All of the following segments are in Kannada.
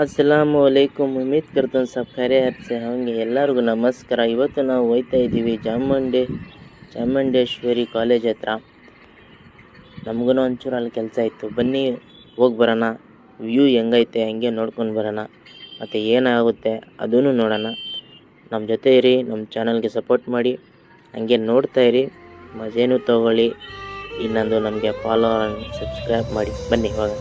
अस्सलामु अलैकुम। उम्मीद करता हूँ सब खैरियत से होंगे। ಎಲ್ಲರಿಗೂ ನಮಸ್ಕಾರ। ಇವತ್ತು ನಾವು ಹೋಗ್ತಾ ಇದ್ದೀವಿ ಚಾಮುಂಡೇಶ್ವರಿ ಕಾಲೇಜ್ ಹತ್ರ. ನಮಗೂ ಒಂಚೂರು ಅಲ್ಲಿ ಕೆಲಸ ಇತ್ತು, ಬನ್ನಿ ಹೋಗಿ ಬರೋಣ. ವ್ಯೂ ಹೆಂಗೈತೆ ಹಂಗೆ ನೋಡ್ಕೊಂಡು ಬರೋಣ, ಮತ್ತು ಏನಾಗುತ್ತೆ ಅದೂ ನೋಡೋಣ. ನಮ್ಮ ಜೊತೆ ಇರಿ, ನಮ್ಮ ಚಾನಲ್ಗೆ ಸಪೋರ್ಟ್ ಮಾಡಿ, ಹಂಗೆ ನೋಡ್ತಾ ಇರಿ, ಮಜೇನು ತಗೊಳ್ಳಿ. ಇನ್ನೊಂದು ನಮಗೆ ಫಾಲೋ ಸಬ್ಸ್ಕ್ರೈಬ್ ಮಾಡಿ. ಬನ್ನಿ ಇವಾಗ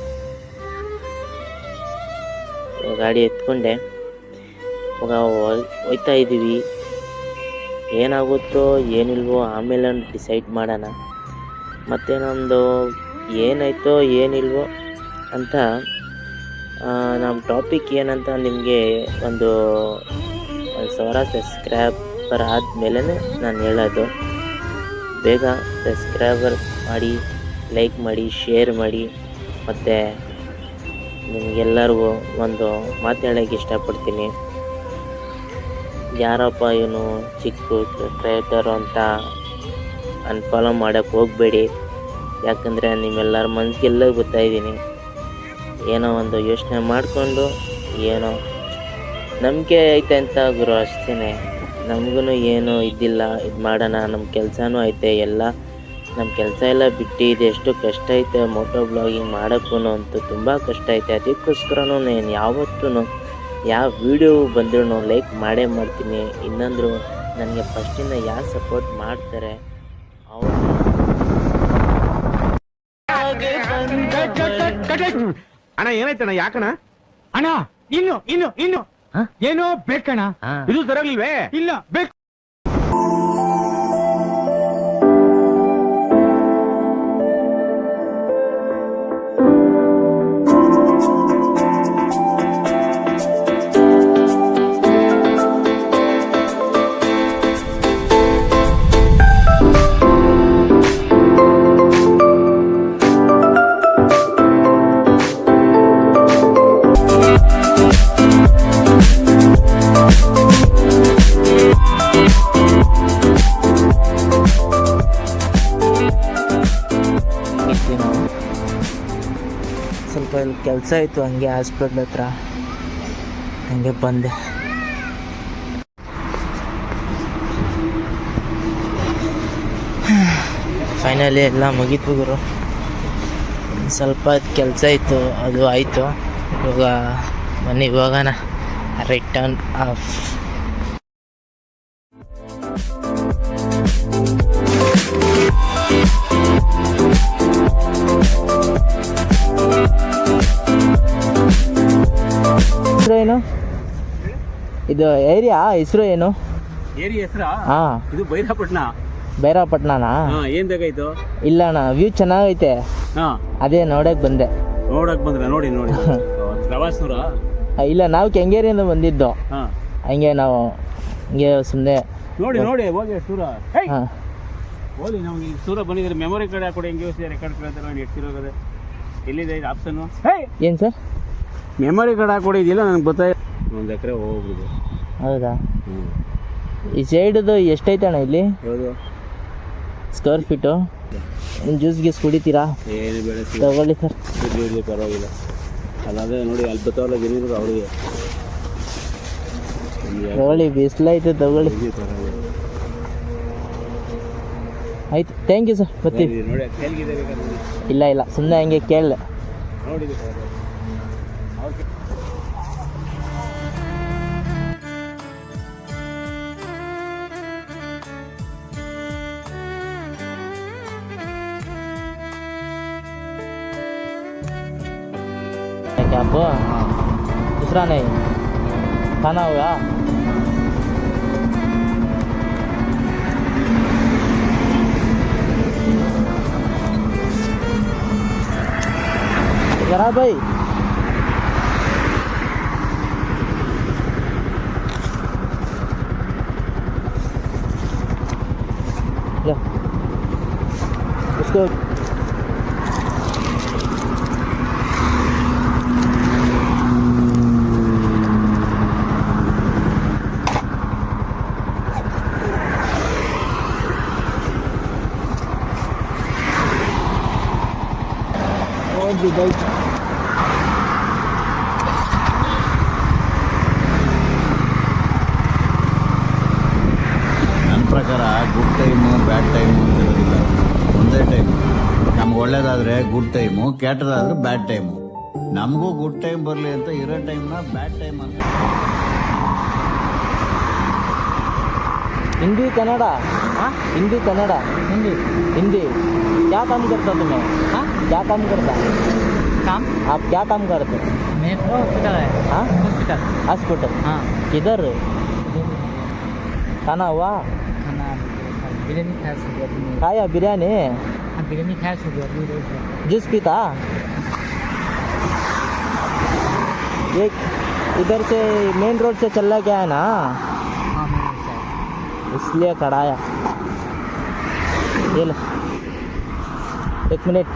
ಗಾಡಿ ಎತ್ಕೊಂಡೆ ಹೋಗ್ತಾ ಇದ್ದೀವಿ. ಏನಾಗುತ್ತೋ ಏನಿಲ್ವೋ ಆಮೇಲೆ ಡಿಸೈಡ್ ಮಾಡೋಣ. ಮತ್ತು ನಮ್ಮದು ಏನಾಯ್ತೋ ಏನಿಲ್ವೋ ಅಂತ ನಮ್ಮ ಟಾಪಿಕ್ ಏನಂತ ನಿಮಗೆ ಒಂದು 1000 ಸಬ್ಸ್ಕ್ರೈಬರ್ ಆದಮೇಲೆ ನಾನು ಹೇಳೋದು. ಬೇಗ ಸಬ್ಸ್ಕ್ರೈಬರ್ ಮಾಡಿ, ಲೈಕ್ ಮಾಡಿ, ಶೇರ್ ಮಾಡಿ. ಮತ್ತು ನಿಮಗೆಲ್ಲರಿಗೂ ಒಂದು ಮಾತಾಡೋಕ್ಕೆ ಇಷ್ಟಪಡ್ತೀನಿ. ಯಾರಪ್ಪ ಇವನು ಚಿಕ್ಕ ಕ್ರಿಯೇಟರು ಅಂತ ಅನ್ಫಾಲೋ ಮಾಡೋಕ್ಕೆ ಹೋಗಬೇಡಿ. ಯಾಕಂದರೆ ನಿಮ್ಮೆಲ್ಲರ ಮನಸ್ಸಿಗೆಲ್ಲ ಗೊತ್ತಾಯಿದ್ದೀನಿ. ಏನೋ ಒಂದು ಯೋಚನೆ ಮಾಡಿಕೊಂಡು ಏನೋ ನಂಬಿಕೆ ಐತೆ ಅಂತ ಗುರು, ಅಷ್ಟೇ. ನಮಗೂ ಏನೂ ಇದ್ದಿಲ್ಲ, ಇದು ಮಾಡೋಣ, ನಮ್ಮ ಕೆಲಸನೂ ಐತೆ. ಎಲ್ಲ ನಮ್ಮ ಕೆಲಸ ಎಲ್ಲ ಬಿಟ್ಟು ಇದು ಎಷ್ಟು ಕಷ್ಟ ಐತೆ ಮೋಟೋ ಬ್ಲಾಗಿಂಗ್ ಮಾಡೋಕ್ಕೂ ಅಂತೂ ತುಂಬ ಕಷ್ಟ ಐತೆ. ಅದಕ್ಕೋಸ್ಕರನೂ ನಾನು ಯಾವತ್ತೂ ಯಾವ ವಿಡಿಯೋ ಬಂದ್ರೂ ಲೈಕ್ ಮಾಡೇ ಮಾಡ್ತೀನಿ. ಇನ್ನಂದರೂ ನನಗೆ ಫಸ್ಟಿಂದ ಯಾರು ಸಪೋರ್ಟ್ ಮಾಡ್ತಾರೆ ಅವರು ಅಣ್ಣ ಏನಾಯ್ತಣ್ಣ? ಯಾಕಣ್ಣ ಅಣ್ಣ? ಇನ್ನು ಏನೋ ಬೇಕಣ್ಣ. ಇದು ಸರಿಯಾಗ್ಲಿಲ್ವೇ? ಇಲ್ಲ ಬೇಕು. ಸ್ವಲ್ಪ ಇಲ್ಲಿ ಕೆಲಸ ಇತ್ತು, ಹಂಗೆ ಹಾಸ್ಪಿಟ್ಲ್ ಹತ್ರ ಹಂಗೆ ಬಂದೆ. ಫೈನಲಿ ಎಲ್ಲ ಮುಗೀತು ಗುರು. ಸ್ವಲ್ಪ ಕೆಲಸ ಇತ್ತು, ಅದು ಆಯಿತು. ಇವಾಗ ಮನೆಗೆ ಹೋಗೋಣ. Return of. ಹೆಸರು ಏನು? ಇದು ಏರಿಯಾ ಹೆಸರು ಏನು? ಏರಿಯಾ ಹೆಸರಾ? ಹಾಂ, ಇದು ಭೈರವಪಟ್ಟಣನಾ? ಏನ್ ಬೇಕಾಯ್ತು? ಇಲ್ಲ ಅಣ್ಣ, ವ್ಯೂ ಚೆನ್ನಾಗೈತೆ, ಅದೇ ನೋಡಕ್ ಬಂದೆ. ನೋಡಕ್ ಬಂದ್ರ? ನೋಡಿ ಪ್ರವಾಸನೂರ? ಇಲ್ಲ, ನಾವು ಕೆಂಗೇರಿಯಿಂದ ಬಂದಿದ್ದು. ಹಂಗೆ ನಾವು ಹಿಂಗೆ ಸುಮ್ಮನೆ ನೋಡಿ ಹೋಗಿ ಸೂರ. ಹೋಗಿ ನಮ್ಗೆ ಸೂರ ಬಂದಿದ್ರೆ ಮೆಮೊರಿ ಕಾರ್ಡ್ ಹಾಕೊಡಿ. ಹೆಂಗೆ ರೆಕಾರ್ಡ್ ಕೇಳ್ತಾರೆ ಎಷ್ಟಿರೋದೆ? ಎಲ್ಲಿದೆ ಇದು ಆಪ್ಷನ್ನು? ಏನು ಸರ್? Memory card ಹಾಕೊಡಿ. ಇದಿಲ್ಲ ನನಗೆ ಗೊತ್ತಾಯ್ತು. 1 ಎಕರೆ ಹೋಗ್ಬಿಡುದು. ಹೌದಾ? ಈ ಸೈಡ್ದು ಎಷ್ಟೈತೆ ಅಣ್ಣ ಇಲ್ಲಿ? ಹೌದು, ಸ್ಕ್ವೇರ್ ಫೀಟು. ಜ್ಯೂಸ್ ಗೀಸ್ ಕುಡಿತೀರಾ? ಏನು ಬೇಡ, ತಗೊಳ್ಳಿ ಸರ್. ಇರಲಿ, ಪರವಾಗಿಲ್ಲ. ಅಲ್ಲದೆ ನೋಡಿ ಅಲ್ಲಿ ಬರ್ತಾವಲ್ಲ ಜನ, ಅವ್ರಿಗೆ ತಗೊಳ್ಳಿ, ಬಿಸಿಲೈತೆ, ತಗೊಳ್ಳಿ. ಆಯ್ತು, ಥ್ಯಾಂಕ್ ಯು ಸರ್. ಬರ್ತೀವಿ. ನೋಡಿ ಇಲ್ಲ ಸುಮ್ಮನೆ ಹಂಗೆ ಕೇಳಲೆ. ನೋಡಿ क्या आप दूसरा नहीं खाना होगा? जरा भाई उसको ಬ್ಯಾಡ್ ಟೈಮು ಅಂತ ಇರೋದಿಲ್ಲ. ಒಂದೇ ಟೈಮು. ನಮ್ಗೆ ಒಳ್ಳೇದಾದ್ರೆ ಗುಡ್ ಟೈಮು, ಕೆಟ್ಟದಾದ್ರೆ ಬ್ಯಾಡ್ ಟೈಮು. ನಮಗೂ ಗುಡ್ ಟೈಮ್ ಬರಲಿ ಅಂತ ಇರೋ ಟೈಮ್ನ ಬ್ಯಾಡ್ ಟೈಮ್ ಅಂತ. हिंदी कन्नड़ा, हाँ हिंदी कन्नड़ा, हिंदी हिंदी। क्या काम करता तुम्हें? हाँ क्या काम करता? काम आप क्या काम करते? मैं हॉस्पिटल है। हाँ हॉस्पिटल। हॉस्पिटल। हाँ किधर? खाना हुआ? खाना बिरयानी खाया सुबह। खाया बिरयानी? हाँ बिरयानी खाया सुबह। जूस पीता? एक इधर से मेन रोड से चला गया है ना, हाँ मैं इसलिए खड़ाया। ये लो, एक मिनट।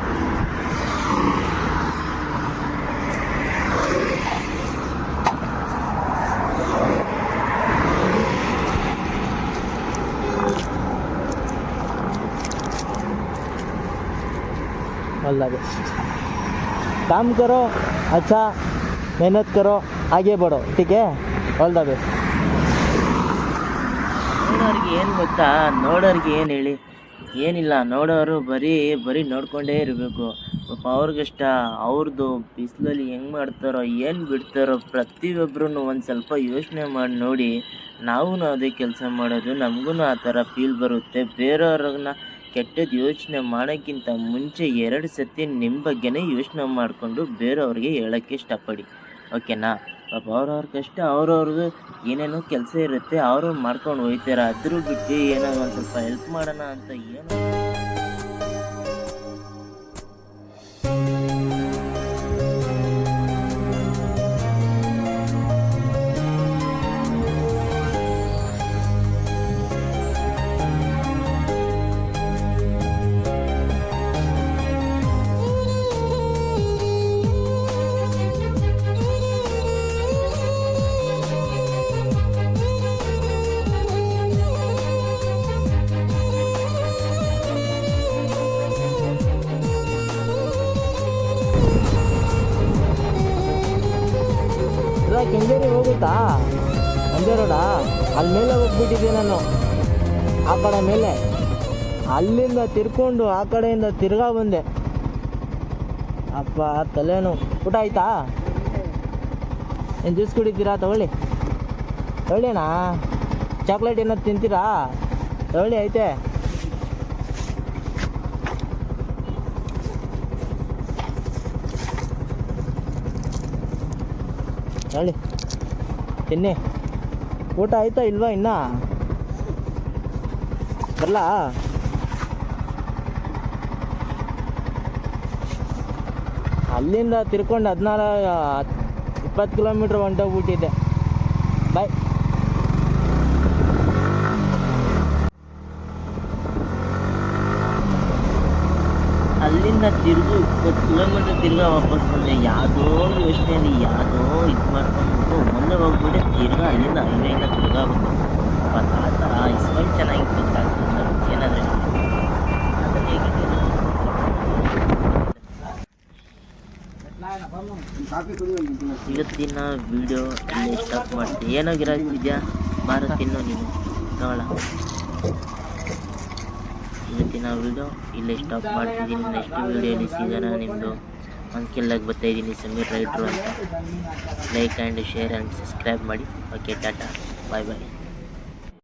All the best. काम करो, अच्छा मेहनत करो, आगे बढ़ो, ठीक है? All the best. ನೋಡೋರಿಗೆ ಏನು ಗೊತ್ತಾ, ನೋಡೋರಿಗೆ ಏನು ಹೇಳಿ, ಏನಿಲ್ಲ. ನೋಡೋರು ಬರೀ ನೋಡ್ಕೊಂಡೇ ಇರಬೇಕು. ಪಾಪ ಅವ್ರಿಗಿಷ್ಟ ಅವ್ರದ್ದು ಬಿಸಿಲಲ್ಲಿ ಹೆಂಗೆ ಮಾಡ್ತಾರೋ ಏನು ಬಿಡ್ತಾರೋ ಪ್ರತಿಯೊಬ್ಬರೂ ಒಂದು ಸ್ವಲ್ಪ ಯೋಚನೆ ಮಾಡಿ ನೋಡಿ. ನಾವು ಅದೇ ಕೆಲಸ ಮಾಡೋದು, ನಮಗೂ ಆ ಥರ ಫೀಲ್ ಬರುತ್ತೆ. ಬೇರೆಯವ್ರನ್ನ ಕೆಟ್ಟದ್ದು ಯೋಚನೆ ಮಾಡೋಕ್ಕಿಂತ ಮುಂಚೆ 2 ಸತಿ ನಿಮ್ಮ ಬಗ್ಗೆನೇ ಯೋಚನೆ ಮಾಡಿಕೊಂಡು ಬೇರೆಯವ್ರಿಗೆ ಹೇಳೋಕ್ಕೆ ಇಷ್ಟಪಡಿ, ಓಕೆನಾ? ಪಾಪ ಅವ್ರವ್ರ ಕಷ್ಟ ಅವ್ರವ್ರದ್ದು ಏನೇನೋ ಕೆಲಸ ಇರುತ್ತೆ, ಅವರು ಮಾಡ್ಕೊಂಡು ಹೋಗ್ತಾರೆ. ಅದ್ರ ಬಿಟ್ಟು ಏನೋ ಒಂದು ಸ್ವಲ್ಪ ಹೆಲ್ಪ್ ಮಾಡೋಣ ಅಂತ ಏನೋ ಕೆಂಗೇರಿ ಹೋಗುತ್ತಾ? ಸಂಜೆ ರೋಡಾ? ಅಲ್ಲಿ ಮೇಲೆ ಹೋಗ್ಬಿಟ್ಟಿದ್ದೆ ನಾನು, ಆ ಕಡೆ ಮೇಲೆ. ಅಲ್ಲಿಂದ ತಿರ್ಕೊಂಡು ಆ ಕಡೆಯಿಂದ ತಿರ್ಗಾ ಬಂದೆ. ಅಪ್ಪ ತಲೆನೋ. ಊಟ ಆಯ್ತಾ? ಏನು ಜ್ಯೂಸ್ ಕುಡಿತೀರಾ? ತಗೊಳ್ಳಿ ತಗೊಳ್ಳಿನಾ. ಚಾಕ್ಲೇಟ್ ಏನಾದ್ರು ತಿಂತೀರಾ? ತಗೊಳ್ಳಿ, ಐತೆ. ಹೇಳಿ ತಿನ್ನಿ. ಊಟ ಆಯ್ತಾ ಇಲ್ವಾ ಇನ್ನ? ಬರಲಾ? ಅಲ್ಲಿಂದ ತಿರ್ಕೊಂಡು 20 ಕಿಲೋಮೀಟ್ರ್ ಹೊಂಟೋಗ್ಬಿಟ್ಟಿದ್ದೆ. ಬಾಯ್. ಅಲ್ಲಿಂದ ತಿರುಗು 20 ಕಿಲೋಮೀಟ್ರ್ ತಿರ್ಗಾ ವಾಪಸ್ ಬಂದೆ. ಯಾವುದೋ ಯೋಚನೆಯಲ್ಲಿ ಯಾವುದೋ ಇದು ಮಾಡ್ಕೊಂಡ್ಬಿಟ್ಟು ಮುಂದೆ ಹೋಗ್ಬಿಟ್ಟೆ. ತಿರ್ಗಾ ಅಲ್ಲಿಂದ ಹೈವೇಯಿಂದ ತಿರ್ಗಾ ಬಂದು ತಾತ ಇಸ್ಕೊಂಡು ಚೆನ್ನಾಗಿತ್ತು. ಏನಾದರೆ ಅದನ್ನು ಹೇಗಿದೆ ಇವತ್ತಿನ ವಿಡಿಯೋ ಇಲ್ಲಿ ಸ್ಟಾಪ್ ಮಾಡ್ತೀನಿ. ಏನೋ ಗಿರಾಕ್ತಿದ್ಯಾ? ಬಾರ ತಿನ್ನು ನೀನು, ನೋಡ. ಇವತ್ತಿನ ವಿಡಿಯೋ ಇಲ್ಲೇ ಸ್ಟಾಪ್ ಮಾಡ್ತಿದ್ದೀನಿ. ನೆಕ್ಸ್ಟ್ ವಿಡಿಯೋಲಿ ಸಿಗೋಣ. ನಿಮ್ಮದು ಅಂಕೆಲ್ಲಾಗಿ ಬರ್ತಾಯಿದ್ದೀನಿ, ಸಮೀರ್ ರೈಟ್ರು ಅಂತ. Like and share and subscribe ಮಾಡಿ. ಓಕೆ, ಟಾಟಾ, ಬಾಯ್ ಬಾಯ್.